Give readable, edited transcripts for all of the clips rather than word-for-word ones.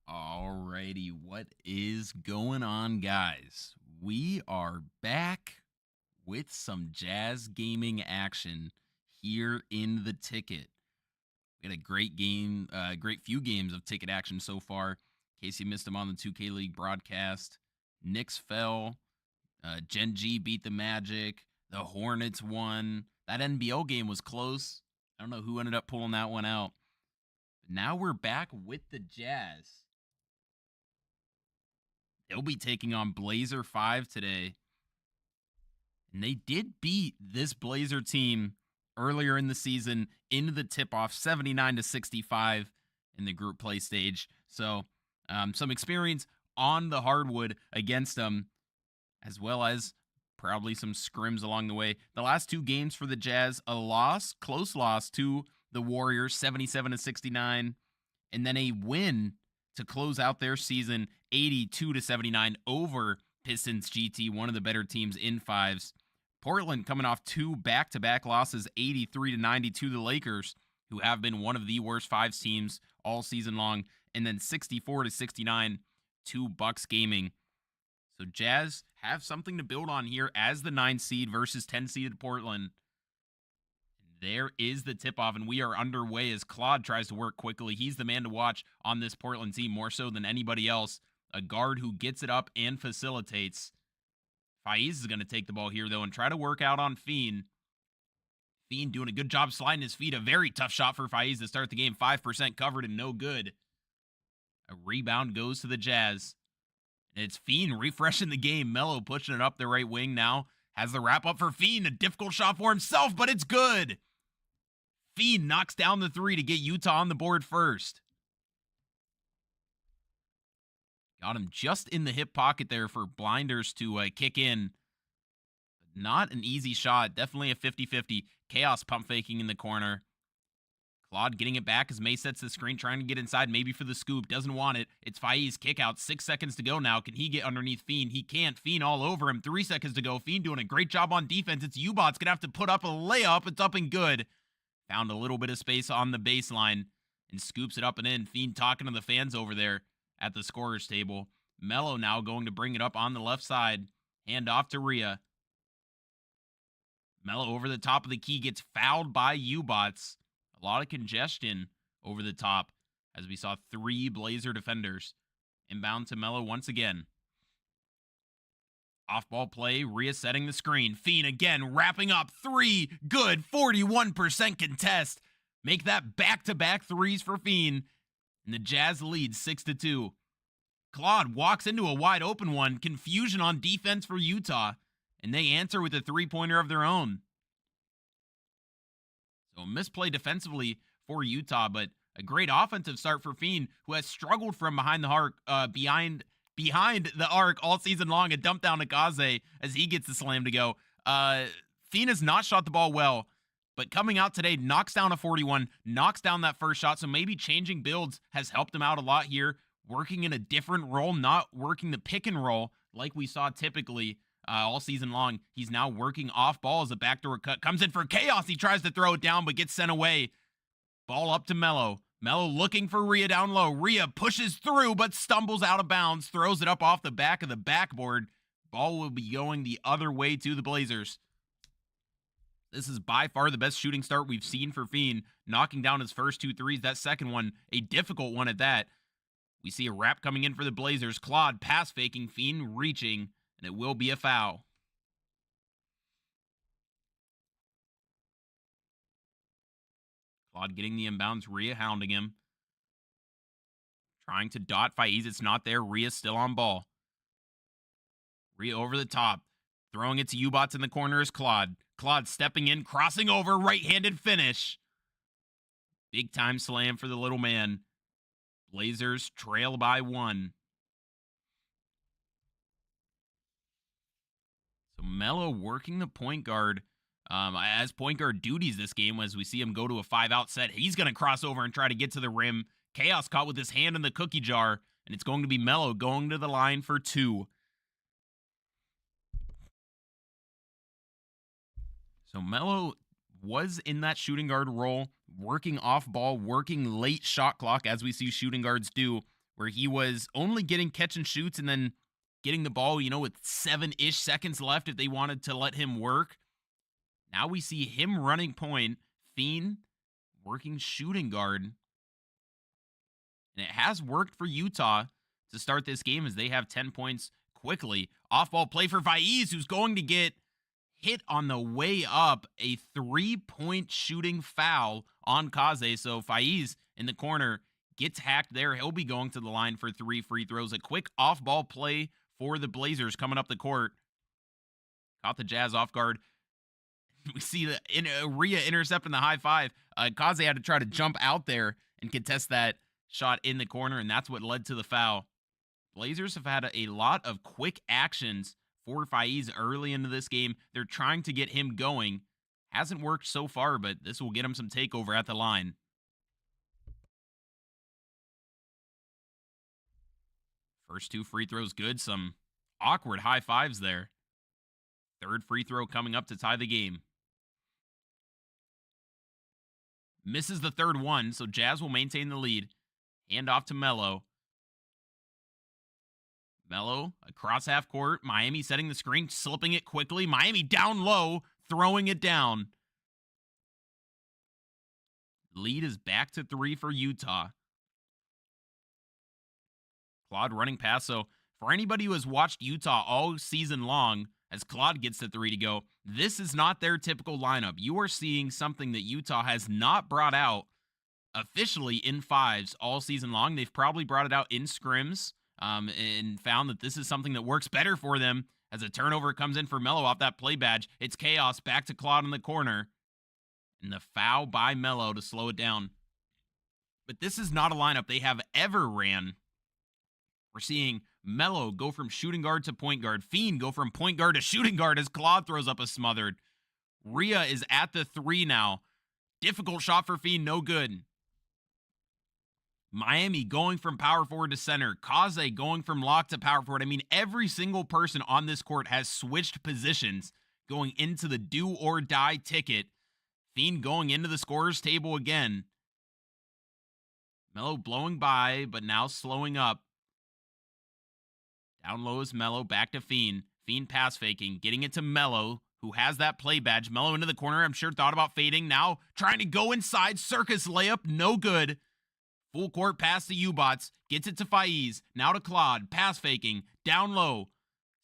Alrighty, what is going on, guys? We are back with some Jazz gaming action here in the ticket. We had a great game, great few games of ticket action so far. In case you missed them on the 2K League broadcast, Knicks fell, Gen G beat the Magic, the Hornets won. That NBL game was close. I don't know who ended up pulling that one out. But now we're back with the Jazz. They'll be taking on Blazer 5 today. And they did beat this Blazer team earlier in the season into the tip-off 79-65 in the group play stage. So some experience on the hardwood against them, as well as probably some scrims along the way. The last two games for the Jazz, a loss, close loss to the Warriors, 77-69, and then a win to close out their season 82-79 over Pistons GT, one of the better teams in fives. Portland coming off two back-to-back losses, 83-90 to the Lakers, who have been one of the worst fives teams all season long, and then 64-69 to Bucks Gaming. So Jazz have something to build on here as the 9 seed versus 10 seeded Portland. There is the tip-off, and we are underway as Claude tries to work quickly. He's the man to watch on this Portland team, more so than anybody else. A guard who gets it up and facilitates. Faiz is going to take the ball here, though, and try to work out on Fiend. Fiend doing a good job sliding his feet. A very tough shot for Faiz to start the game. 5% covered and no good. A rebound goes to the Jazz. And it's Fiend refreshing the game. Melo pushing it up the right wing now. Has the wrap up for Fiend. A difficult shot for himself, but it's good. Fiend knocks down the three to get Utah on the board first. Got him just in the hip pocket there for Blinders to kick in. But not an easy shot. Definitely a 50-50. Chaos pump faking in the corner. Claude getting it back as May sets the screen, trying to get inside, maybe for the scoop. Doesn't want it. It's Faiz kick out. 6 seconds to go now. Can he get underneath Fiend? He can't. Fiend all over him. 3 seconds to go. Fiend doing a great job on defense. It's U-Bot's going to have to put up a layup. It's up and good. Found a little bit of space on the baseline and scoops it up and in. Fiend talking to the fans over there at the scorer's table. Melo now going to bring it up on the left side. Hand off to Rhea. Melo over the top of the key gets fouled by U-Bots. A lot of congestion over the top as we saw 3 Blazer defenders. Inbound to Melo once again. Off-ball play, Rhea setting the screen. Fiend again, wrapping up 3. Good, 41% contest. Make that back-to-back threes for Fiend. And the Jazz lead 6-2. Claude walks into a wide open one. Confusion on defense for Utah. And they answer with a three-pointer of their own. So a misplay defensively for Utah, but a great offensive start for Fiend, who has struggled from behind the arc, behind the arc all season long. A dump down to Gaze as he gets the slam to go. Fiend has not shot the ball well, but coming out today, knocks down a 41, knocks down that first shot, so maybe changing builds has helped him out a lot here, working in a different role, not working the pick and roll like we saw typically all season long. He's now working off ball as a backdoor cut. Comes in for Chaos. He tries to throw it down, but gets sent away. Ball up to Melo. Melo looking for Rhea down low. Rhea pushes through, but stumbles out of bounds. Throws it up off the back of the backboard. Ball will be going the other way to the Blazers. This is by far the best shooting start we've seen for Fiend. Knocking down his first 2 threes. That second one, a difficult one at that. We see a wrap coming in for the Blazers. Claude pass faking. Fiend reaching. And it will be a foul. Claude getting the inbounds. Rhea hounding him. Trying to dot Faiz. It's not there. Rhea still on ball. Rhea over the top. Throwing it to U-Bots in the corner is Claude. Claude stepping in, crossing over, right-handed finish. Big time slam for the little man. Blazers trail by 1. So Melo working the point guard as point guard duties this game as we see him go to a 5-out set. He's going to cross over and try to get to the rim. Chaos caught with his hand in the cookie jar, and it's going to be Melo going to the line for 2. So Melo was in that shooting guard role, working off ball, working late shot clock as we see shooting guards do. where he was only getting catch and shoots and then getting the ball, with 7-ish seconds left if they wanted to let him work. Now we see him running point, Fiend working shooting guard. And it has worked for Utah to start this game as they have 10 points quickly. Off-ball play for Faiz, who's going to get hit on the way up. A 3-point shooting foul on Kaze. So Faiz in the corner gets hacked there. He'll be going to the line for 3 free throws. A quick off-ball play for the Blazers coming up the court. Caught the Jazz off guard. We see the Rhea intercepting the high five. Kaze had to try to jump out there and contest that shot in the corner, and that's what led to the foul. Blazers have had a lot of quick actions for Faiz early into this game. They're trying to get him going. Hasn't worked so far, but this will get him some takeover at the line. First 2 free throws good. Some awkward high fives there. Third free throw coming up to tie the game. Misses the third one, so Jazz will maintain the lead. Hand off to Melo. Melo across half court. Miami setting the screen, slipping it quickly. Miami down low, throwing it down. Lead is back to 3 for Utah. Claude running pass. So for anybody who has watched Utah all season long, as Claude gets the 3 to go, this is not their typical lineup. You are seeing something that Utah has not brought out officially in fives all season long. They've probably brought it out in scrims and found that this is something that works better for them. As a turnover comes in for Melo off that play badge, it's chaos. Back to Claude in the corner. And the foul by Melo to slow it down. But this is not a lineup they have ever ran. We're seeing Melo go from shooting guard to point guard. Fiend go from point guard to shooting guard as Claude throws up a smothered. Rhea is at the 3 now. Difficult shot for Fiend, no good. Miami going from power forward to center. Kaze going from lock to power forward. I mean, every single person on this court has switched positions going into the do or die ticket. Fiend going into the scorer's table again. Melo blowing by, but now slowing up. Down low is Melo, back to Fiend. Fiend pass faking, getting it to Melo, who has that play badge. Melo into the corner, I'm sure thought about fading. Now trying to go inside, circus layup, no good. Full court pass to U-Bots, gets it to Faiz. Now to Claude, pass faking, down low.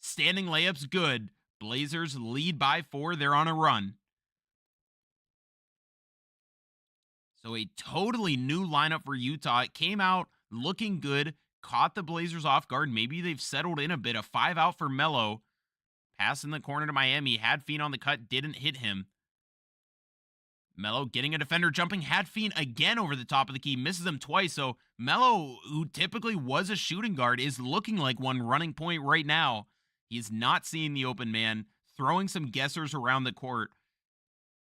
Standing layups good. Blazers lead by 4, they're on a run. So a totally new lineup for Utah. It came out looking good. Caught the Blazers off guard. Maybe they've settled in a bit. A 5 out for Melo. Pass in the corner to Miami. Had Fiend on the cut. Didn't hit him. Melo getting a defender jumping. Had Fiend again over the top of the key. Misses him twice. So Melo, who typically was a shooting guard, is looking like one running point right now. He's not seeing the open man. Throwing some guessers around the court.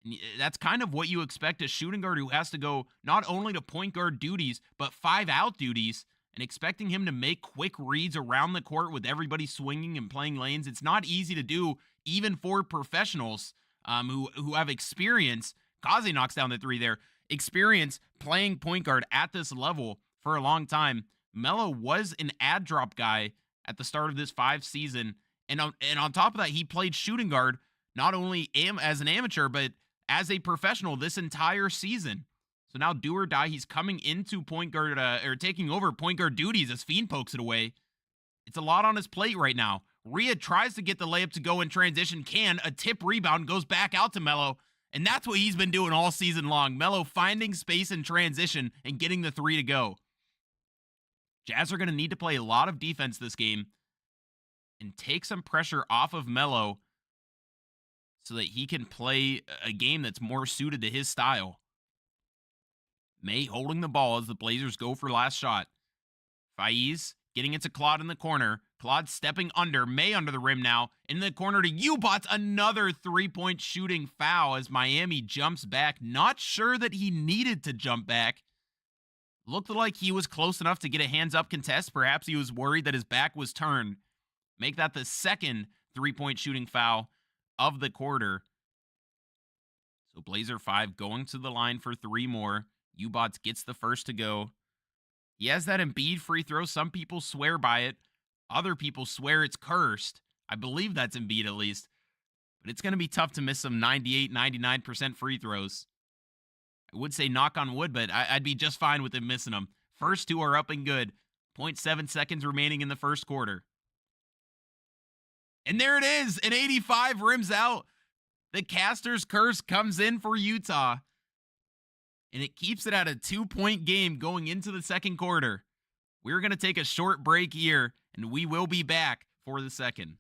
And that's kind of what you expect a shooting guard who has to go not only to point guard duties, but 5 out duties. And expecting him to make quick reads around the court with everybody swinging and playing lanes. It's not easy to do, even for professionals who have experience. Kaze knocks down the 3 there. Experience playing point guard at this level for a long time. Melo was an ad drop guy at the start of this 5 season. And on top of that, he played shooting guard not only as an amateur, but as a professional this entire season. So now do or die, he's coming into point guard, or taking over point guard duties as Fiend pokes it away. It's a lot on his plate right now. Rhea tries to get the layup to go in transition, a tip rebound, goes back out to Melo, and that's what he's been doing all season long. Melo finding space in transition and getting the 3 to go. Jazz are going to need to play a lot of defense this game and take some pressure off of Melo so that he can play a game that's more suited to his style. May holding the ball as the Blazers go for last shot. Faiz getting it to Claude in the corner. Claude stepping under. May under the rim now. In the corner to U-Bots. Another 3-point shooting foul as Miami jumps back. Not sure that he needed to jump back. Looked like he was close enough to get a hands-up contest. Perhaps he was worried that his back was turned. Make that the second 3-point shooting foul of the quarter. So Blazer 5 going to the line for 3 more. U-Bots gets the first to go. He has that Embiid free throw. Some people swear by it. Other people swear it's cursed. I believe that's Embiid at least. But it's going to be tough to miss some 98, 99% free throws. I would say knock on wood, but I'd be just fine with him missing them. First two are up and good. 0.7 seconds remaining in the first quarter. And there it is. An 85 rims out. The caster's curse comes in for Utah. And it keeps it at a 2-point game going into the second quarter. We're going to take a short break here, and we will be back for the second.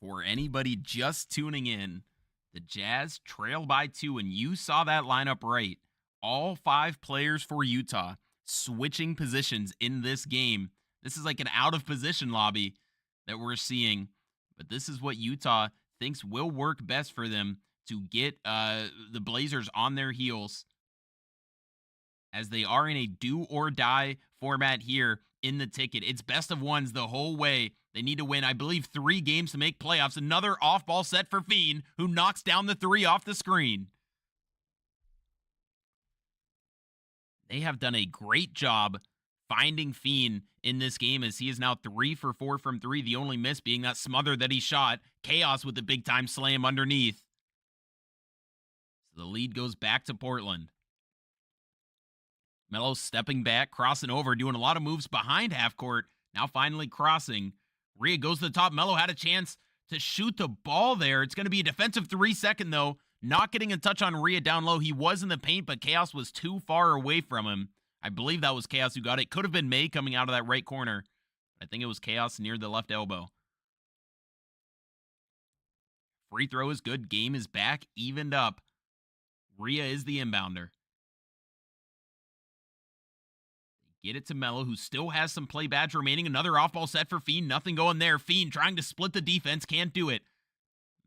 For anybody just tuning in, the Jazz trail by 2, and you saw that lineup right. All 5 players for Utah switching positions in this game. This is like an out of position lobby that we're seeing, but this is what Utah thinks will work best for them to get the Blazers on their heels, as they are in a do or die format here in the ticket. It's best of ones the whole way. They need to win, I believe, 3 games to make playoffs. Another off-ball set for Fiend, who knocks down the 3 off the screen. They have done a great job finding Fiend in this game, as he is now 3 for 4 from 3. The only miss being that smother that he shot. Chaos with the big-time slam underneath. So the lead goes back to Portland. Melo stepping back, crossing over, doing a lot of moves behind half court. Now finally crossing. Rhea goes to the top. Melo had a chance to shoot the ball there. It's going to be a defensive 3-second, though. Not getting a touch on Rhea down low. He was in the paint, but Chaos was too far away from him. I believe that was Chaos who got it. Could have been May coming out of that right corner. I think it was Chaos near the left elbow. Free throw is good. Game is back. Evened up. Rhea is the inbounder. Get it to Melo, who still has some play badge remaining. Another off-ball set for Fiend. Nothing going there. Fiend trying to split the defense. Can't do it.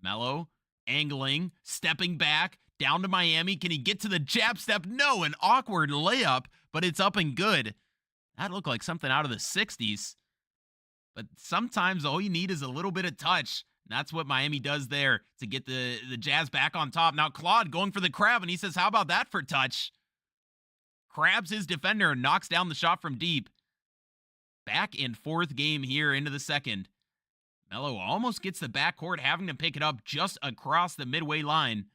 Melo angling, stepping back, down to Miami. Can he get to the jab step? No, an awkward layup, but it's up and good. That looked like something out of the 60s. But sometimes all you need is a little bit of touch. And that's what Miami does there to get the Jazz back on top. Now Claude going for the crab, and he says, how about that for touch? Crabs his defender and knocks down the shot from deep. Back in 4th game here into the second. Melo almost gets the backcourt, having to pick it up just across the midway line.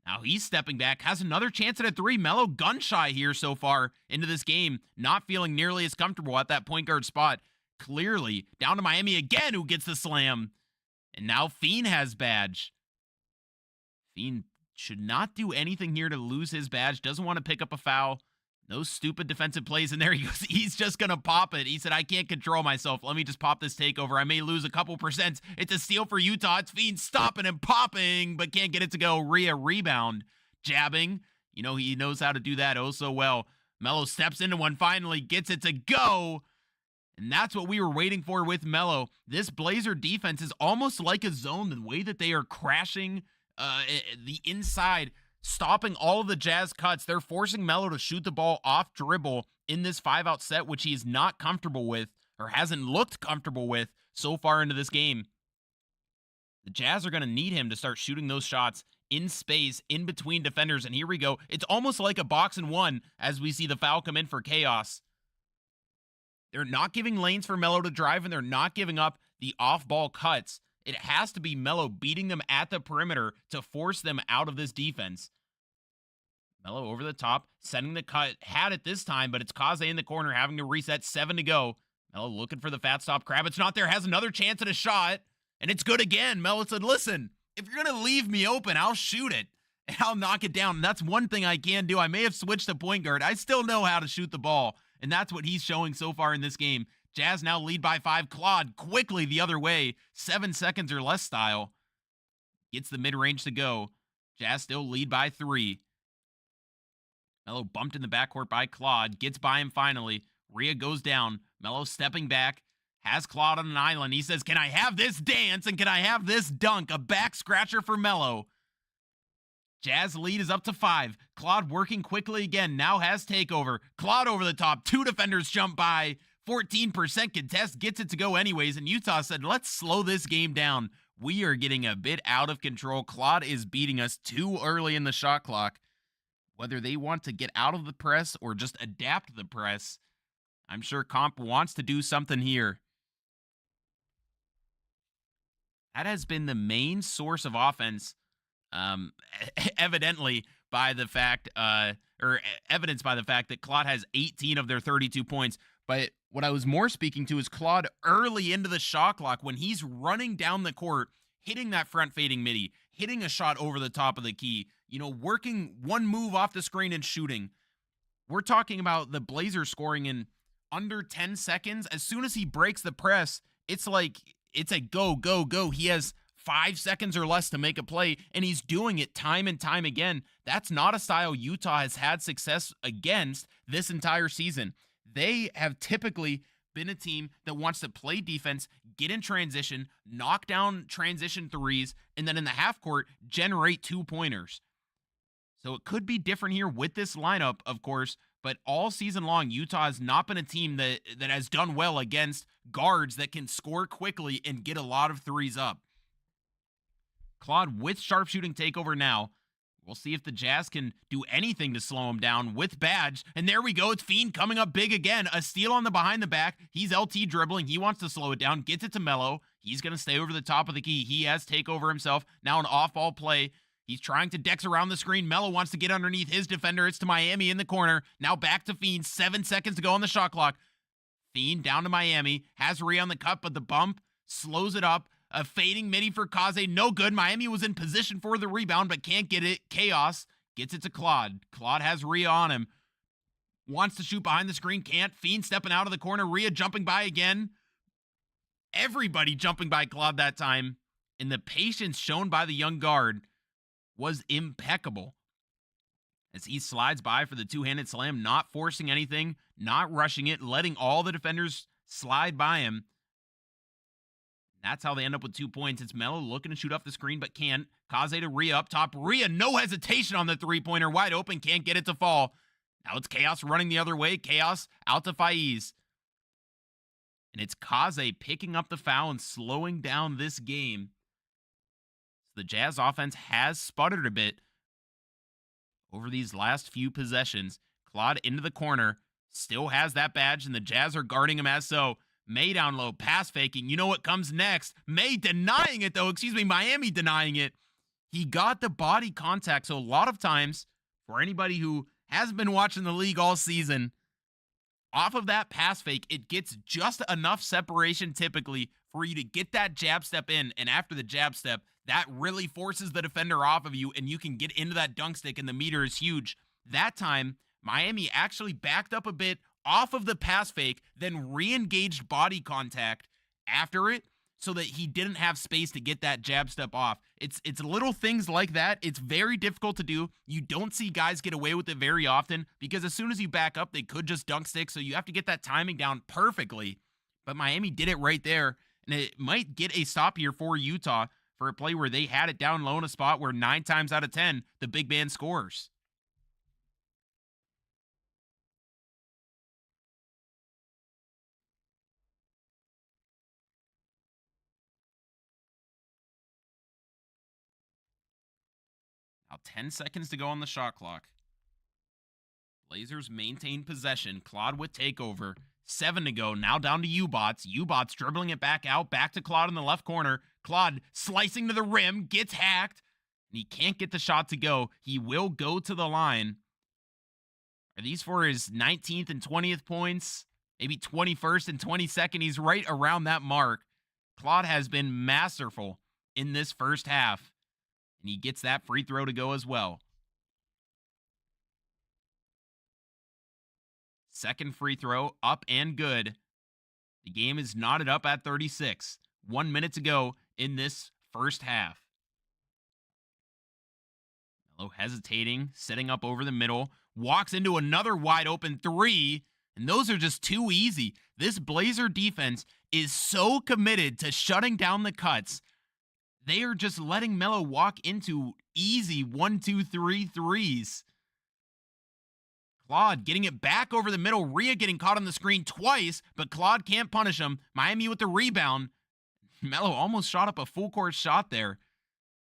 Now he's stepping back, has another chance at a 3. Melo gun shy here so far into this game, not feeling nearly as comfortable at that point guard spot. Clearly, down to Miami again, who gets the slam. And now Fiend has badge. Fiend should not do anything here to lose his badge. Doesn't want to pick up a foul. No stupid defensive plays in there. He goes, he's just going to pop it. He said, I can't control myself. Let me just pop this takeover. I may lose a couple percent. It's a steal for Utah. It's Fiend stopping and popping, but can't get it to go. Rhea rebound. Jabbing. You know, he knows how to do that oh so well. Melo steps into one, finally gets it to go. And that's what we were waiting for with Melo. This Blazer defense is almost like a zone. The way that they are crashing the inside, stopping all of the Jazz cuts. They're forcing Melo to shoot the ball off dribble in this 5-out set, which he is not comfortable with, or hasn't looked comfortable with so far into this game. The Jazz are going to need him to start shooting those shots in space, in between defenders. And here we go. It's almost like a box and one as we see the foul come in for Chaos. They're not giving lanes for Melo to drive, and they're not giving up the off-ball cuts. It has to be Melo beating them at the perimeter to force them out of this defense. Melo over the top, sending the cut. Had it this time, but it's Kaze in the corner having to reset. 7 to go. Melo looking for the fat stop. Kravitz not there. Has another chance at a shot, and it's good again. Melo said, listen, if you're going to leave me open, I'll shoot it, and I'll knock it down. And that's one thing I can do. I may have switched to point guard. I still know how to shoot the ball, and that's what he's showing so far in this game. Jazz now lead by 5. Claude quickly the other way. 7 seconds or less style. Gets the mid-range to go. Jazz still lead by 3. Melo bumped in the backcourt by Claude. Gets by him finally. Rhea goes down. Melo stepping back. Has Claude on an island. He says, can I have this dance and can I have this dunk? A back scratcher for Melo. Jazz lead is up to 5. Claude working quickly again. Now has takeover. Claude over the top. 2 defenders jump by. 14% contest. Gets it to go anyways. And Utah said, let's slow this game down. We are getting a bit out of control. Claude is beating us too early in the shot clock. Whether they want to get out of the press or just adapt the press, I'm sure Comp wants to do something here. That has been the main source of offense, evidently by the fact, or evidenced by the fact that Claude has 18 of their 32 points. But what I was more speaking to is Claude early into the shot clock when he's running down the court, hitting that front fading midi, hitting a shot over the top of the key, working one move off the screen and shooting. We're talking about the Blazers scoring in under 10 seconds. As soon as he breaks the press, it's like, it's a go, go, go. He has 5 seconds or less to make a play, and he's doing it time and time again. That's not a style Utah has had success against this entire season. They have typically been a team that wants to play defense, get in transition, knock down transition threes, and then in the half court, generate 2-pointers. So it could be different here with this lineup, of course, but all season long, Utah has not been a team that has done well against guards that can score quickly and get a lot of threes up. Claude with sharpshooting takeover now. We'll see if the Jazz can do anything to slow him down with Badge. And there we go. It's Fiend coming up big again. A steal on the behind the back. He's LT dribbling. He wants to slow it down. Gets it to Melo. He's going to stay over the top of the key. He has takeover himself. Now an off-ball play. He's trying to dex around the screen. Melo wants to get underneath his defender. It's to Miami in the corner. Now back to Fiend. 7 seconds to go on the shot clock. Fiend down to Miami. Has Rhea on the cut, but the bump slows it up. A fading midi for Kaze. No good. Miami was in position for the rebound, but can't get it. Chaos gets it to Claude. Claude has Rhea on him. Wants to shoot behind the screen. Can't. Fiend stepping out of the corner. Rhea jumping by again. Everybody jumping by Claude that time. And the patience shown by the young guard was impeccable. As he slides by for the two-handed slam, not forcing anything, not rushing it, letting all the defenders slide by him. That's how they end up with 2 points. It's Melo looking to shoot off the screen, but can't. Kaze to Rhea up top. Rhea, no hesitation on the three-pointer. Wide open, can't get it to fall. Now it's Chaos running the other way. Chaos out to Faiz. And it's Kaze picking up the foul and slowing down this game. The Jazz offense has sputtered a bit over these last few possessions. Claude into the corner. Still has that badge, and the Jazz are guarding him as so. May down low, pass faking. You know what comes next? May denying it, though. Excuse me, Miami denying it. He got the body contact. So a lot of times, for anybody who hasn't been watching the league all season, off of that pass fake, it gets just enough separation typically for you to get that jab step in. And after the jab step, that really forces the defender off of you, and you can get into that dunk stick, and the meter is huge. That time, Miami actually backed up a bit off of the pass fake, then re-engaged body contact after it so that he didn't have space to get that jab step off. It's little things like that. It's very difficult to do. You don't see guys get away with it very often because as soon as you back up, they could just dunk stick, so you have to get that timing down perfectly. But Miami did it right there, and it might get a stop here for Utah for a play where they had it down low in a spot where 9 times out of 10, the big man scores. About 10 seconds to go on the shot clock. Blazers maintain possession. Claude with takeover. 7 to go. Now down to U-Bots. U-Bots dribbling it back out. Back to Claude in the left corner. Claude slicing to the rim. Gets hacked. And he can't get the shot to go. He will go to the line. Are these for his 19th and 20th points? Maybe 21st and 22nd. He's right around that mark. Claude has been masterful in this first half. And he gets that free throw to go as well. Second free throw, up and good. The game is knotted up at 36. 1 minute to go in this first half. Melo hesitating, setting up over the middle. Walks into another wide open three. And those are just too easy. This Blazer defense is so committed to shutting down the cuts. They are just letting Melo walk into easy 1, 2, 3 threes. Claude getting it back over the middle. Rhea getting caught on the screen twice, but Claude can't punish him. Miami with the rebound. Melo almost shot up a full court shot there.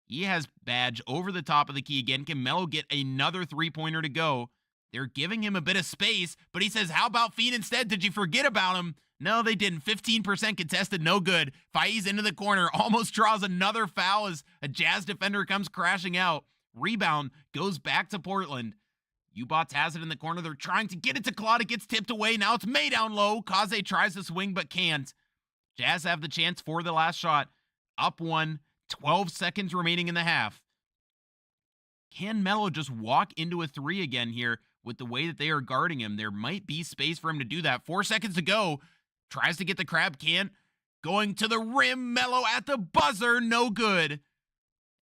He has Badge over the top of the key again. Can Melo get another three-pointer to go? They're giving him a bit of space, but he says, how about feet instead? Did you forget about him? No, they didn't. 15% contested, no good. Faiz into the corner, almost draws another foul as a Jazz defender comes crashing out. Rebound goes back to Portland. U-Bots has it in the corner. They're trying to get it to Claude. It gets tipped away. Now it's May down low. Kaze tries to swing but can't. Jazz have the chance for the last shot. Up 1, 12 seconds remaining in the half. Can Melo just walk into a three again here with the way that they are guarding him? There might be space for him to do that. 4 seconds to go. Tries to get the crab, can't. Going to the rim. Melo at the buzzer. No good.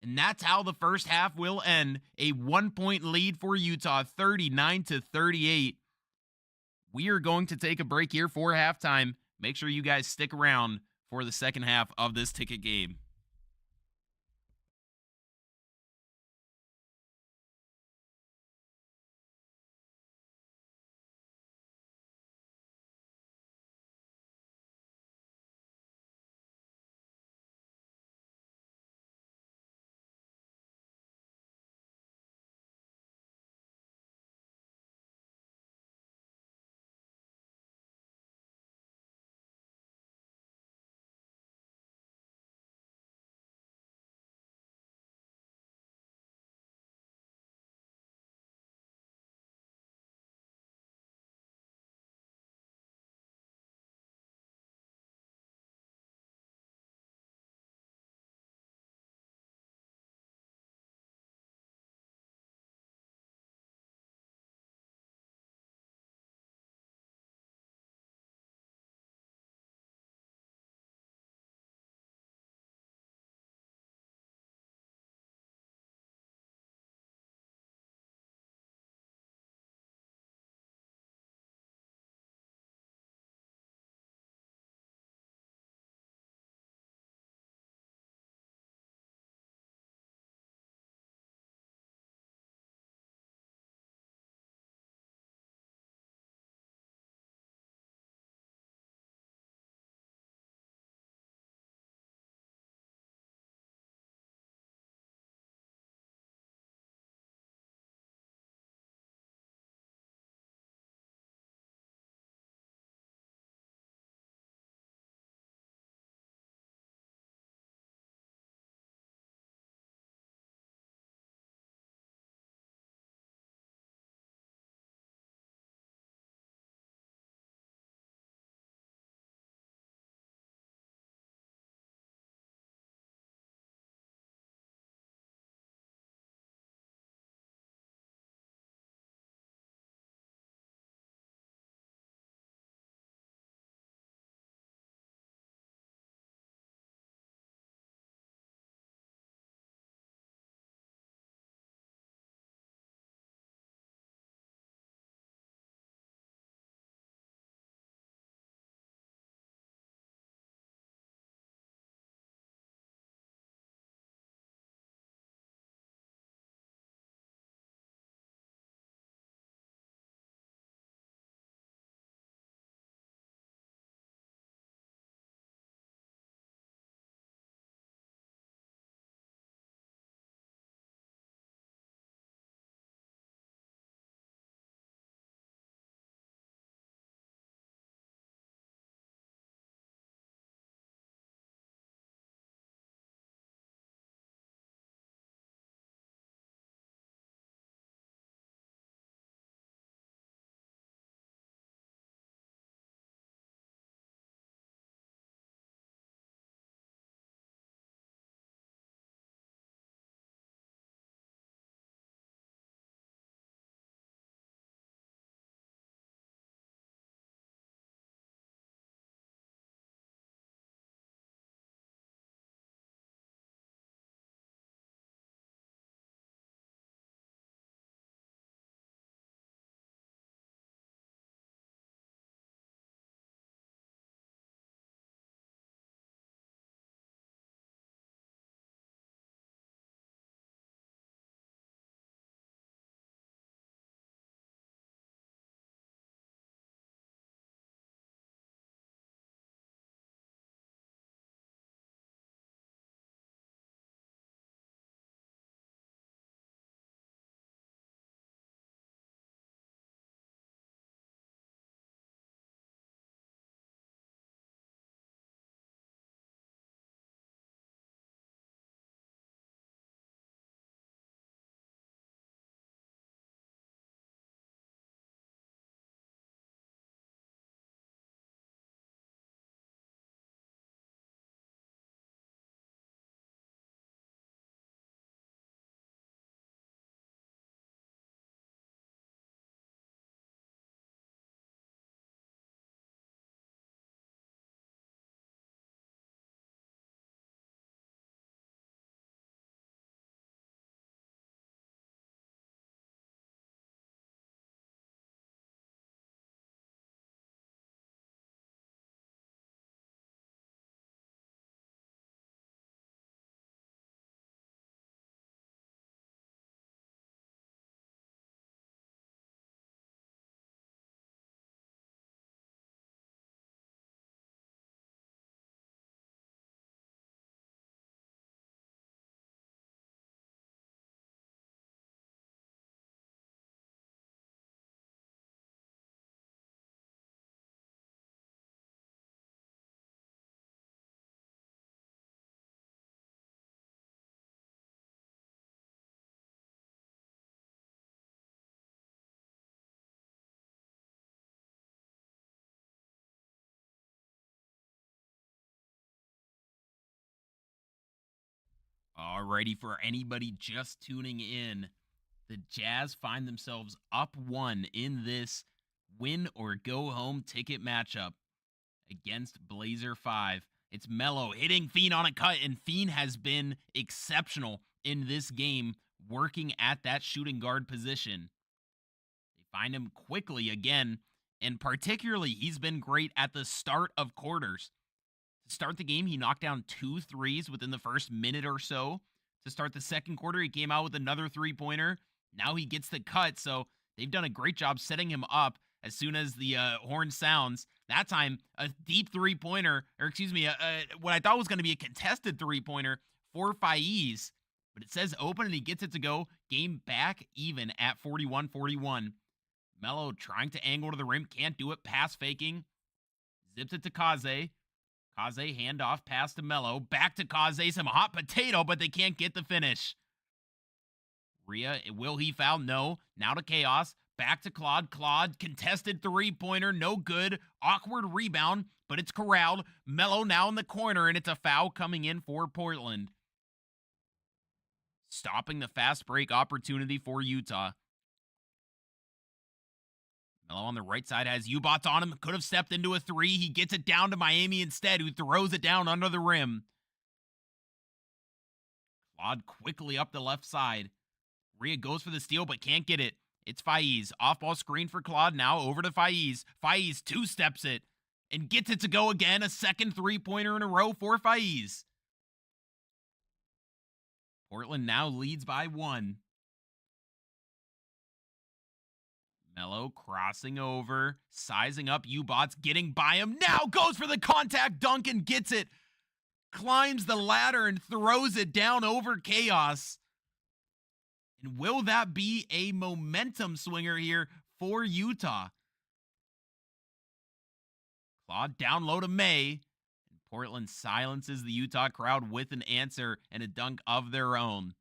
And that's how the first half will end. A 1-point lead for Utah, 39-38. We are going to take a break here for halftime. Make sure you guys stick around for the second half of this ticket game. Alrighty, for anybody just tuning in, the Jazz find themselves up one in this win or go home ticket matchup against Blazer 5. It's Melo hitting Fiend on a cut, and Fiend has been exceptional in this game, working at that shooting guard position. They find him quickly again, and particularly, he's been great at the start of quarters. To start the game, he knocked down 2 threes within the first minute or so. To start the second quarter, he came out with another three-pointer. Now he gets the cut, so they've done a great job setting him up as soon as the horn sounds. That time, a deep three-pointer, or excuse me, what I thought was going to be a contested three-pointer for Faiz, but it says open and he gets it to go. Game back even at 41-41. Melo trying to angle to the rim, can't do it, pass faking. Zips it to Kaze. Kaze handoff pass to Melo. Back to Kaze, some hot potato, but they can't get the finish. Rhea, will he foul? No. Now to Chaos. Back to Claude. Claude, contested three-pointer, no good. Awkward rebound, but it's corralled. Melo now in the corner, and it's a foul coming in for Portland. Stopping the fast break opportunity for Utah. Melo on the right side has U-Bots on him. Could have stepped into a three. He gets it down to Miami instead, who throws it down under the rim. Claude quickly up the left side. Rhea goes for the steal, but can't get it. It's Faiz. Off-ball screen for Claude. Now over to Faiz. Faiz two-steps it and gets it to go again. A second three-pointer in a row for Faiz. Portland now leads by 1. Melo crossing over, sizing up U-Bots, getting by him. Now goes for the contact dunk and gets it. Climbs the ladder and throws it down over Chaos. And will that be a momentum swinger here for Utah? Claude down low to May. And Portland silences the Utah crowd with an answer and a dunk of their own.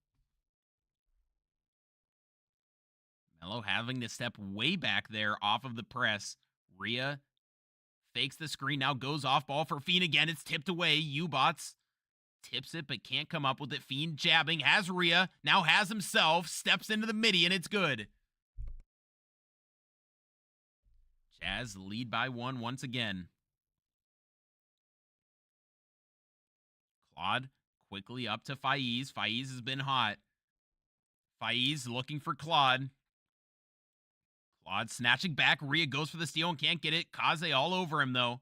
Melo having to step way back there off of the press. Rhea fakes the screen, now goes off ball for Fiend again. It's tipped away. U-Bots tips it, but can't come up with it. Fiend jabbing, has Rhea, now has himself, steps into the midi, and it's good. Jazz lead by 1 once again. Claude quickly up to Faiz. Faiz has been hot. Faiz looking for Claude. Claude snatching back. Rhea goes for the steal and can't get it. Kaze all over him, though.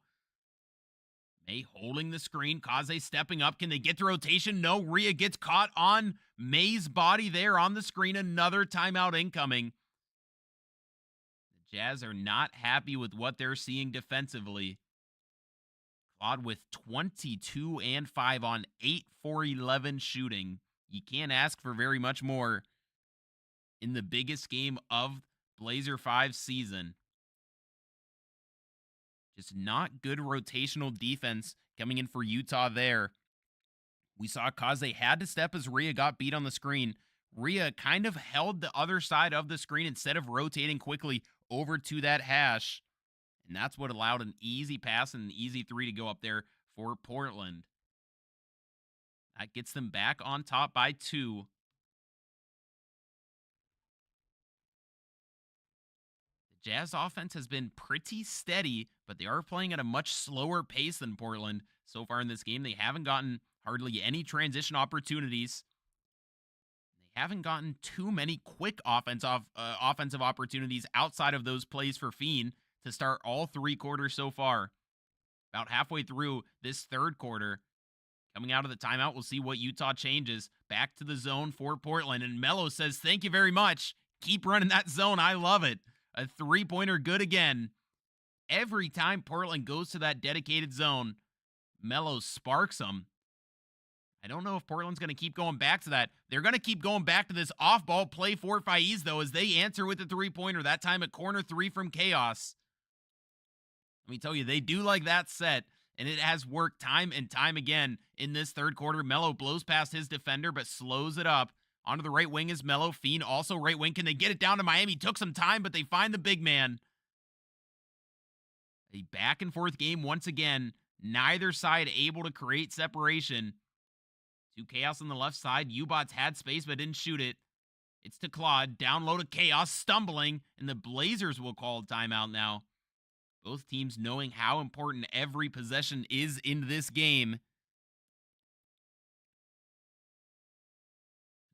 May holding the screen. Kaze stepping up. Can they get the rotation? No. Rhea gets caught on May's body there on the screen. Another timeout incoming. The Jazz are not happy with what they're seeing defensively. Claude with 22 and 5 on 8 for 11 shooting. You can't ask for very much more in the biggest game of Blazer 5 season. Just not good rotational defense coming in for Utah there. We saw Kaze had to step as Rhea got beat on the screen. Rhea kind of held the other side of the screen instead of rotating quickly over to that hash. And that's what allowed an easy pass and an easy three to go up there for Portland. That gets them back on top by 2. Jazz offense has been pretty steady, but they are playing at a much slower pace than Portland so far in this game. They haven't gotten hardly any transition opportunities. They haven't gotten too many quick offensive opportunities outside of those plays for Fiend to start all 3 quarters so far. About halfway through this third quarter, coming out of the timeout, we'll see what Utah changes. Back to the zone for Portland, and Melo says, thank you very much. Keep running that zone. I love it. A three-pointer good again. Every time Portland goes to that dedicated zone, Melo sparks them. I don't know if Portland's going to keep going back to that. They're going to keep going back to this off-ball play for Faiz, though, as they answer with the three-pointer. That time a corner 3 from Chaos. Let me tell you, they do like that set, and it has worked time and time again in this third quarter. Melo blows past his defender, but slows it up. Onto the right wing is Melo. Fiend also right wing. Can they get it down to Miami? Took some time, but they find the big man. A back and forth game once again. Neither side able to create separation. To Chaos on the left side. Ubots had space but didn't shoot it. It's to Claude. Down low to Chaos, stumbling, and the Blazers will call timeout now. Both teams knowing how important every possession is in this game.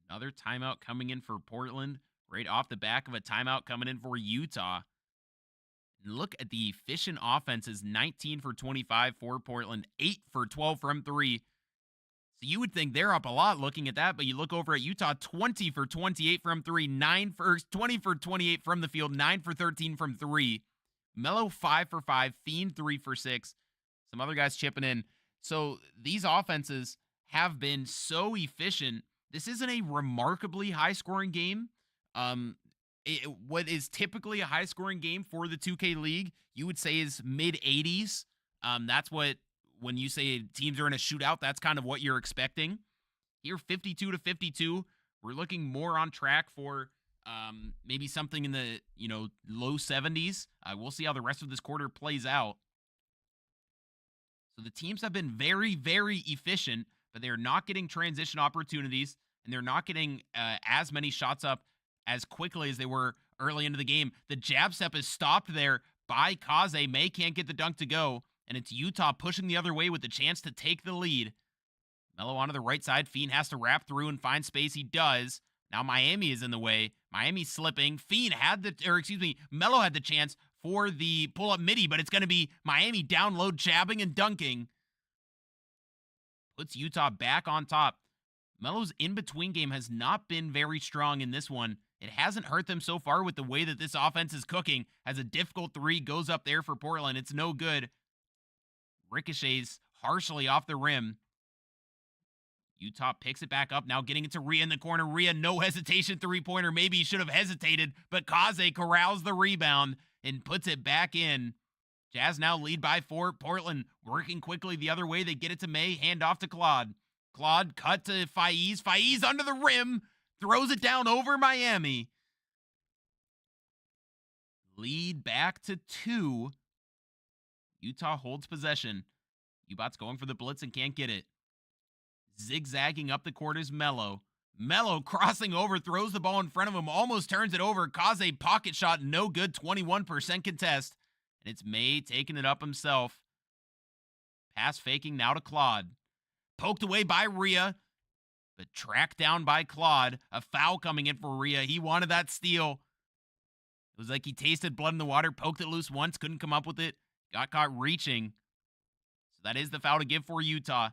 Another timeout coming in for Portland, right off the back of a timeout coming in for Utah. And look at the efficient offenses, 19 for 25 for Portland, 8 for 12 from 3. So you would think they're up a lot looking at that, but you look over at Utah, 20 for 28 from 3, 20 for 28 from the field, 9 for 13 from 3. Melo 5 for 5, Fiend 3 for 6. Some other guys chipping in. So these offenses have been so efficient. This isn't a remarkably high-scoring game. What is typically a high-scoring game for the 2K League, you would say is mid-80s. That's what, when you say teams are in a shootout, that's kind of what you're expecting. Here, 52 to 52. We're looking more on track for maybe something in the low 70s. We'll see how the rest of this quarter plays out. So the teams have been very, very efficient, but they're not getting transition opportunities, and they're not getting as many shots up as quickly as they were early into the game. The jab step is stopped there by Kaze. May can't get the dunk to go, and it's Utah pushing the other way with the chance to take the lead. Melo onto the right side. Fiend has to wrap through and find space. He does. Now Miami is in the way. Miami's slipping. Melo had the chance for the pull-up midi, but it's going to be Miami down low, jabbing and dunking. Puts Utah back on top. Melo's in-between game has not been very strong in this one. It hasn't hurt them so far with the way that this offense is cooking. As a difficult three goes up there for Portland. It's no good. Ricochets harshly off the rim. Utah picks it back up, now getting it to Rhea in the corner. Rhea, no hesitation three-pointer. Maybe he should have hesitated, but Kaze corrals the rebound and puts it back in. Jazz now lead by 4. Portland working quickly the other way. They get it to May, hand off to Claude. Claude cut to Faiz. Faiz under the rim, throws it down over Miami. Lead back to 2. Utah holds possession. Ubots going for the blitz and can't get it. Zigzagging up the court is Melo. Melo crossing over, throws the ball in front of him, almost turns it over. Kaze pocket shot, no good, 21% contest. And it's May taking it up himself. Pass faking now to Claude. Poked away by Rhea, but tracked down by Claude. A foul coming in for Rhea. He wanted that steal. It was like he tasted blood in the water, poked it loose once, couldn't come up with it. Got caught reaching. So that is the foul to give for Utah.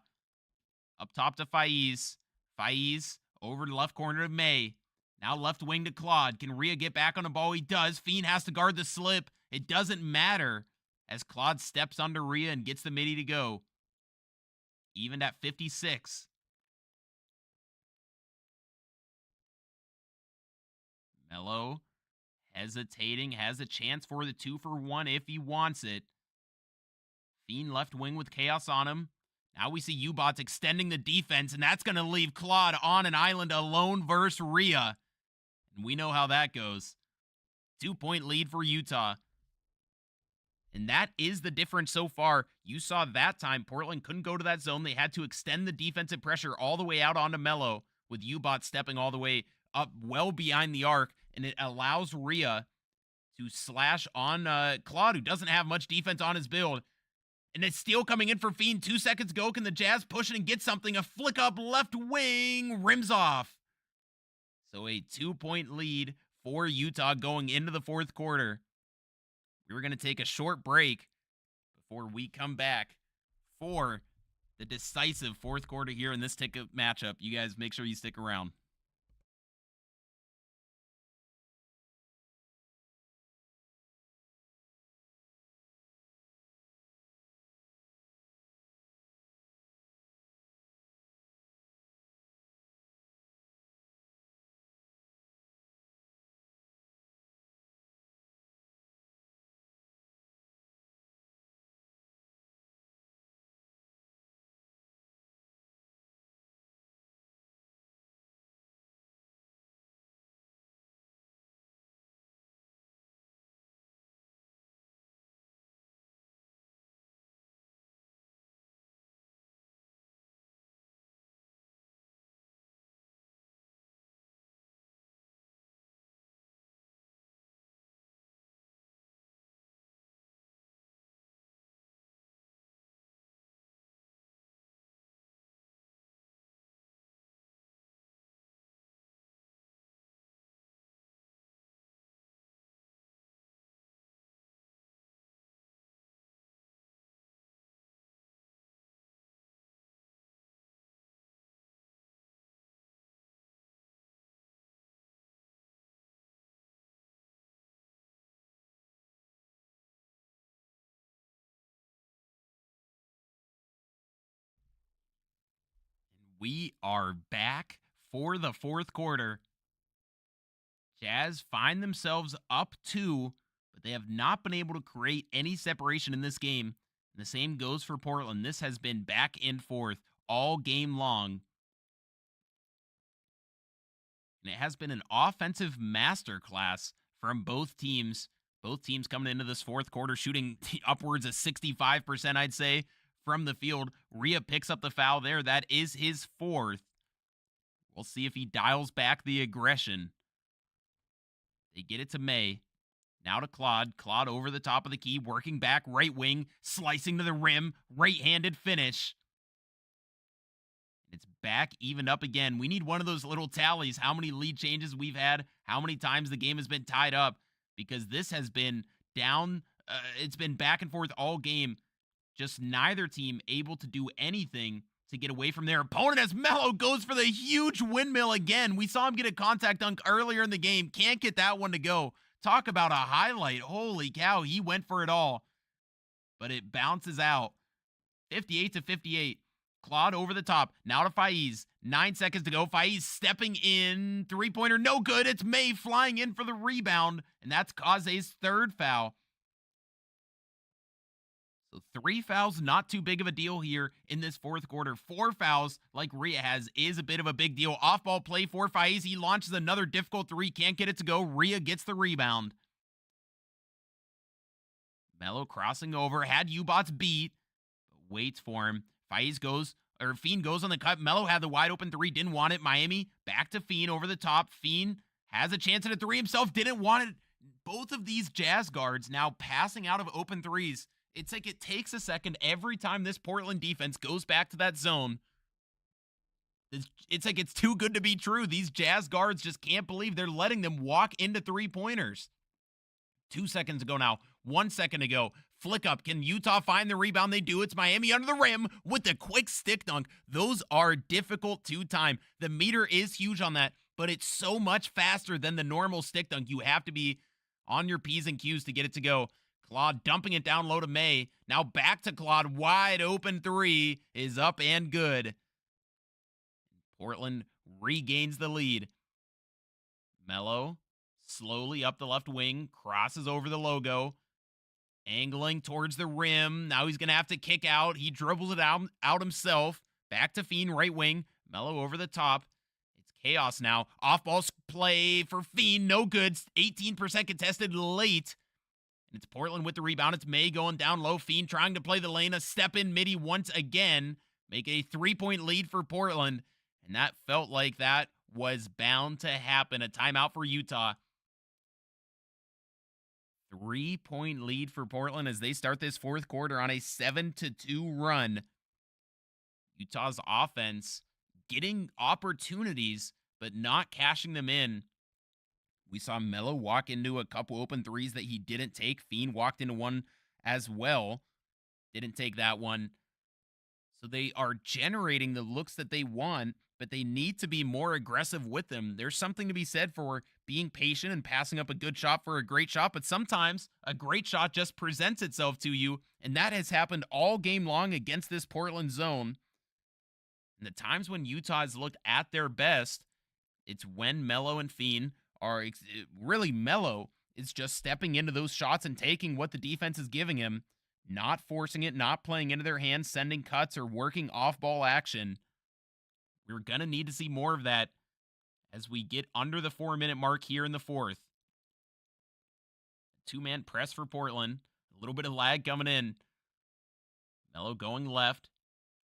Up top to Faiz. Faiz over to the left corner to May. Now left wing to Claude. Can Rhea get back on the ball? He does. Fiend has to guard the slip. It doesn't matter as Claude steps under Rhea and gets the midi to go. Evened at 56. Melo hesitating. Has a chance for the 2-for-1 if he wants it. Fiend left wing with Chaos on him. Now we see Ubots extending the defense, and that's going to leave Claude on an island alone versus Rhea. And we know how that goes. 2-point lead for Utah. And that is the difference so far. You saw that time Portland couldn't go to that zone. They had to extend the defensive pressure all the way out onto Melo, with Ubots stepping all the way up well behind the arc, and it allows Rhea to slash on Claude, who doesn't have much defense on his build. And it's steal coming in for Fiend. 2 seconds go. Can the Jazz push it and get something? A flick up left wing. Rims off. So a 2-point lead for Utah going into the fourth quarter. We were going to take a short break before we come back for the decisive fourth quarter here in this ticket matchup. You guys make sure you stick around. We are back for the fourth quarter. Jazz find themselves up two, but they have not been able to create any separation in this game. And the same goes for Portland. This has been back and forth all game long. And it has been an offensive masterclass from both teams. Both teams coming into this fourth quarter shooting upwards of 65%, I'd say, from the field. Rhea picks up the foul there. That is his fourth. We'll see if he dials back the aggression. They get it to May. Now to Claude. Claude over the top of the key, working back right wing, slicing to the rim, right-handed finish. It's back evened up again. We need one of those little tallies, how many lead changes we've had, how many times the game has been tied up, because this has been down. It's been back and forth all game. Just neither team able to do anything to get away from their opponent as Melo goes for the huge windmill again. We saw him get a contact dunk earlier in the game. Can't get that one to go. Talk about a highlight. Holy cow, he went for it all. But it bounces out. 58-58. Claude over the top. Now to Faiz. 9 seconds to go. Faiz stepping in. Three-pointer, no good. It's May flying in for the rebound. And that's Kaze's third foul. So 3 fouls, not too big of a deal here in this fourth quarter. 4 fouls, like Rhea has, is a bit of a big deal. Off-ball play for Faiz. He launches another difficult three. Can't get it to go. Rhea gets the rebound. Melo crossing over. Had Ubats beat, but waits for him. Faiz goes, or Fiend goes on the cut. Melo had the wide open three. Didn't want it. Miami back to Fiend over the top. Fiend has a chance at a three himself. Didn't want it. Both of these Jazz guards now passing out of open threes. It's like it takes a second every time this Portland defense goes back to that zone. It's like it's too good to be true. These Jazz guards just can't believe they're letting them walk into three-pointers. 2 seconds ago now. 1 second ago. Flick up. Can Utah find the rebound? They do. It's Miami under the rim with the quick stick dunk. Those are difficult to time. The meter is huge on that, but it's so much faster than the normal stick dunk. You have to be on your P's and Q's to get it to go. Claude dumping it down low to May. Now back to Claude. Wide open three is up and good. Portland regains the lead. Melo slowly up the left wing. Crosses over the logo. Angling towards the rim. Now he's going to have to kick out. He dribbles it out himself. Back to Fiend, right wing. Melo over the top. It's chaos now. Off-ball play for Fiend. No good. 18% contested late. It's Portland with the rebound. It's May going down low. Fiend trying to play the lane. A step in midi once again. Make a 3-point lead for Portland. And that felt like that was bound to happen. A timeout for Utah. 3-point lead for Portland as they start this fourth quarter on a 7-2 run. Utah's offense getting opportunities, but not cashing them in. We saw Melo walk into a couple open threes that he didn't take. Fiend walked into one as well. Didn't take that one. So they are generating the looks that they want, but they need to be more aggressive with them. There's something to be said for being patient and passing up a good shot for a great shot, but sometimes a great shot just presents itself to you, and that has happened all game long against this Portland zone. And the times when Utah has looked at their best, it's when Melo and Fiend are really Melo is just stepping into those shots and taking what the defense is giving him, not forcing it, not playing into their hands, sending cuts, or working off-ball action. We're going to need to see more of that as we get under the 4-minute mark here in the fourth. 2-man press for Portland. A little bit of lag coming in. Melo going left.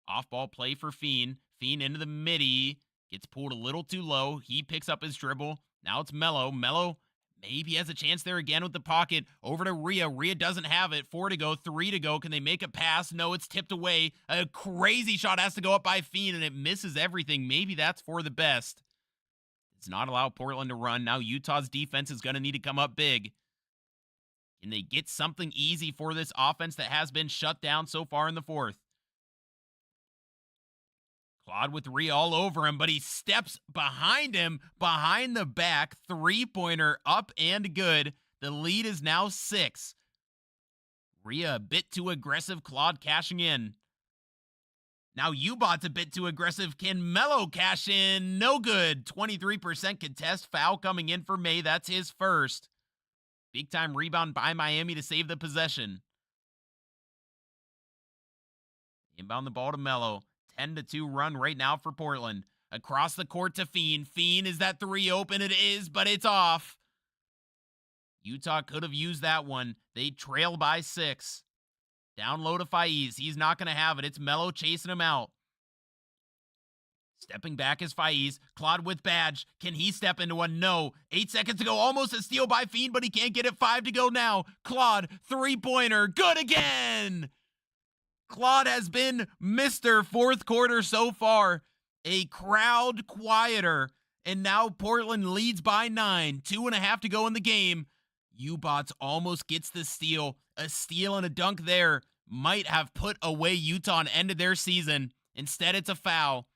Off-ball play for Fiend. Fiend into the midi. Gets pulled a little too low. He picks up his dribble. Now it's Melo. Melo maybe has a chance there again with the pocket. Over to Rhea. Rhea doesn't have it. 4 to go. 3 to go. Can they make a pass? No, it's tipped away. A crazy shot has to go up by Fiend, and it misses everything. Maybe that's for the best. Does not allow Portland to run. Now Utah's defense is going to need to come up big. Can they get something easy for this offense that has been shut down so far in the fourth? Claude with Rhea all over him, but he steps behind him, behind the back. 3-pointer up and good. The lead is now 6. Rhea a bit too aggressive. Claude cashing in. Now Ubot's a bit too aggressive. Can Melo cash in? No good. 23% contest foul coming in for May. That's his first. Big time rebound by Miami to save the possession. Inbound the ball to Melo. 10-2 run right now for Portland. Across the court to Fiend. Fiend, is that three open? It is, but it's off. Utah could have used that one. They trail by 6. Down low to Faiz. He's not going to have it. It's Melo chasing him out. Stepping back is Faiz. Claude with badge. Can he step into one? No. 8 seconds to go. Almost a steal by Fiend, but he can't get it. 5 to go now. Claude, three-pointer. Good again. Claude has been Mr. Fourth quarter so far. A crowd quieter. And now Portland leads by 9. 2.5 to go in the game. Ubots almost gets the steal. A steal and a dunk there might have put away Utah and ended their season. Instead, it's a foul.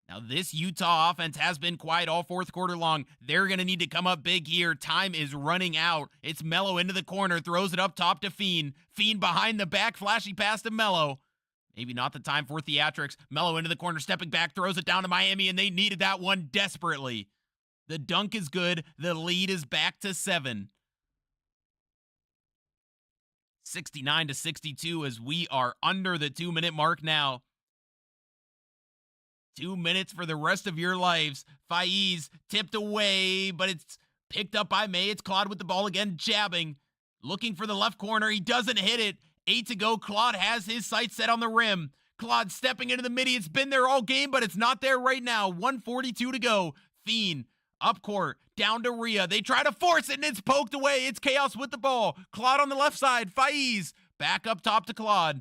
Now, this Utah offense has been quiet all fourth quarter long. They're going to need to come up big here. Time is running out. It's Melo into the corner, throws it up top to Fiend. Fiend behind the back, flashy pass to Melo. Maybe not the time for theatrics. Melo into the corner, stepping back, throws it down to Miami, and they needed that one desperately. The dunk is good. The lead is back to 7. 69-62 as we are under the 2-minute mark now. 2 minutes for the rest of your lives. Faiz tipped away, but it's picked up by May. It's Claude with the ball again, jabbing. Looking for the left corner. He doesn't hit it. 8 to go. Claude has his sights set on the rim. Claude stepping into the midi. It's been there all game, but it's not there right now. 1:42 to go. Fiend up court, down to Rhea. They try to force it, and it's poked away. It's Chaos with the ball. Claude on the left side. Faiz back up top to Claude.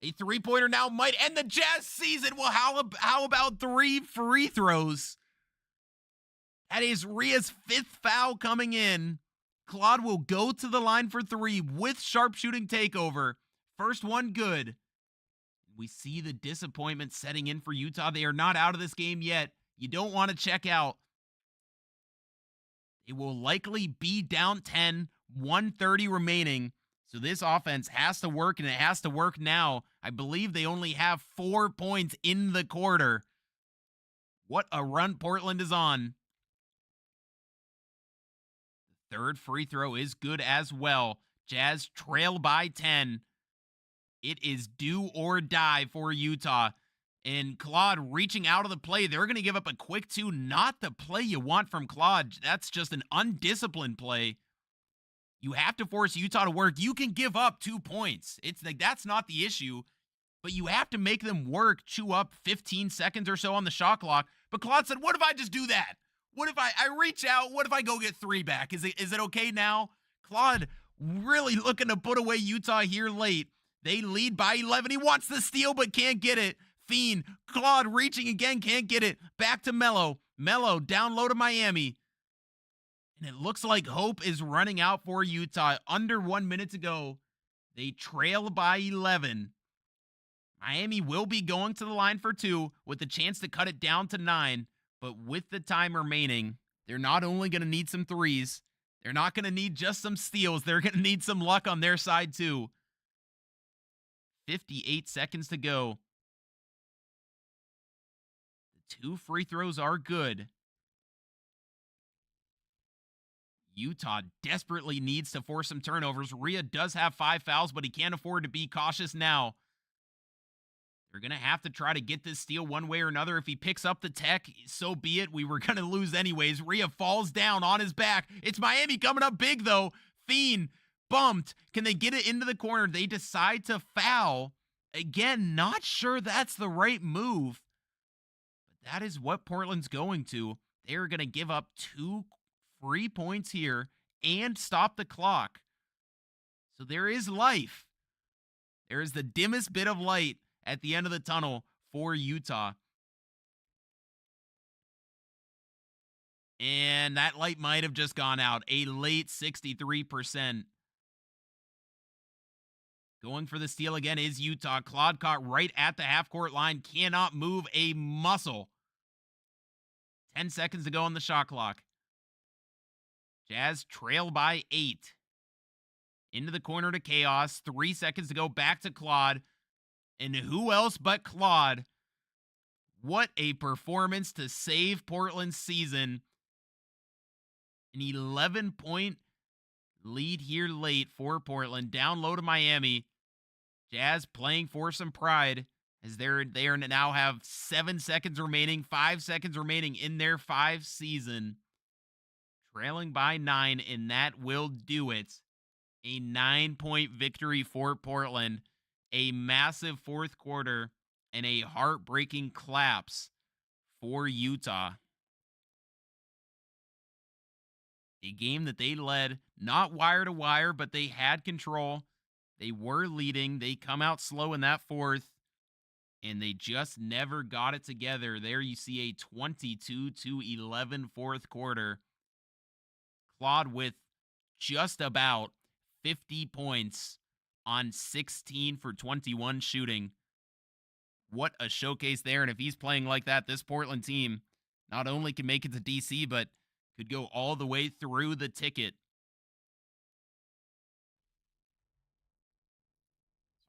A three-pointer now might end the Jazz season. Well, how about 3 free throws? That is Rhea's 5th foul coming in. Claude will go to the line for 3 with sharpshooting takeover. First one good. We see the disappointment setting in for Utah. They are not out of this game yet. You don't want to check out. It will likely be down 10, 1:30 remaining. So this offense has to work, and it has to work now. I believe they only have 4 points in the quarter. What a run Portland is on. The third free throw is good as well. Jazz trail by 10. It is do or die for Utah. And Claude reaching out of the play. They're going to give up a quick 2. Not the play you want from Claude. That's just an undisciplined play. You have to force Utah to work. You can give up 2 points. It's like that's not the issue. But you have to make them work, chew up 15 seconds or so on the shot clock. But Claude said, what if I just do that? What if I reach out? What if I go get 3 back? Is it okay now? Claude really looking to put away Utah here late. They lead by 11. He wants the steal but can't get it. Fiend, Claude reaching again, can't get it. Back to Melo. Melo down low to Miami. And it looks like hope is running out for Utah. Under 1 minute to go. They trail by 11. Miami will be going to the line for 2 with the chance to cut it down to 9. But with the time remaining, they're not only going to need some threes, they're not going to need just some steals. They're going to need some luck on their side too. 58 seconds to go. The 2 free throws are good. Utah desperately needs to force some turnovers. Rhea does have 5 fouls, but he can't afford to be cautious now. They're going to have to try to get this steal one way or another. If he picks up the tech, so be it. We were going to lose anyways. Rhea falls down on his back. It's Miami coming up big, though. Fiend bumped. Can they get it into the corner? They decide to foul. Again, not sure that's the right move. But that is what Portland's going to. They're going to give up 2 free points here and stop the clock. So there is life. There is the dimmest bit of light at the end of the tunnel for Utah. And that light might have just gone out. A late 63%. Going for the steal again is Utah. Claude caught right at the half-court line. Cannot move a muscle. 10 seconds to go on the shot clock. Jazz trail by 8. Into the corner to Chaos. 3 seconds to go. Back to Claude. And who else but Claude? What a performance to save Portland's season. An 11-point lead here late for Portland. Down low to Miami. Jazz playing for some pride as they are now have 7 seconds remaining, 5 seconds remaining in their 5 season. Trailing by 9, and that will do it. A 9-point victory for Portland. A massive fourth quarter and a heartbreaking collapse for Utah. A game that they led, not wire to wire, but they had control. They were leading. They come out slow in that fourth, and they just never got it together. There you see a 22-11 fourth quarter. Claude with just about 50 points on 16 for 21 shooting. What a showcase there. And if he's playing like that, this Portland team not only can make it to DC, but could go all the way through the ticket.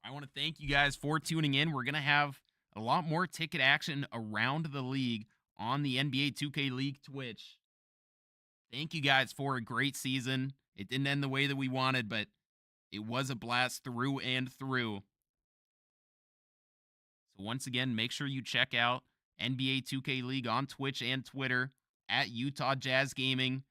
I want to thank you guys for tuning in. We're going to have a lot more ticket action around the league on the NBA 2K League Twitch. Thank you guys for a great season. It didn't end the way that we wanted, but it was a blast through and through. So once again, make sure you check out NBA 2K League on Twitch and Twitter at Utah Jazz Gaming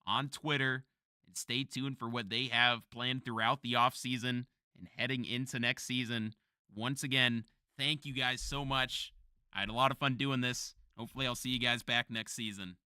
on Twitter. And stay tuned for what they have planned throughout the offseason and heading into next season. Once again, thank you guys so much. I had a lot of fun doing this. Hopefully I'll see you guys back next season.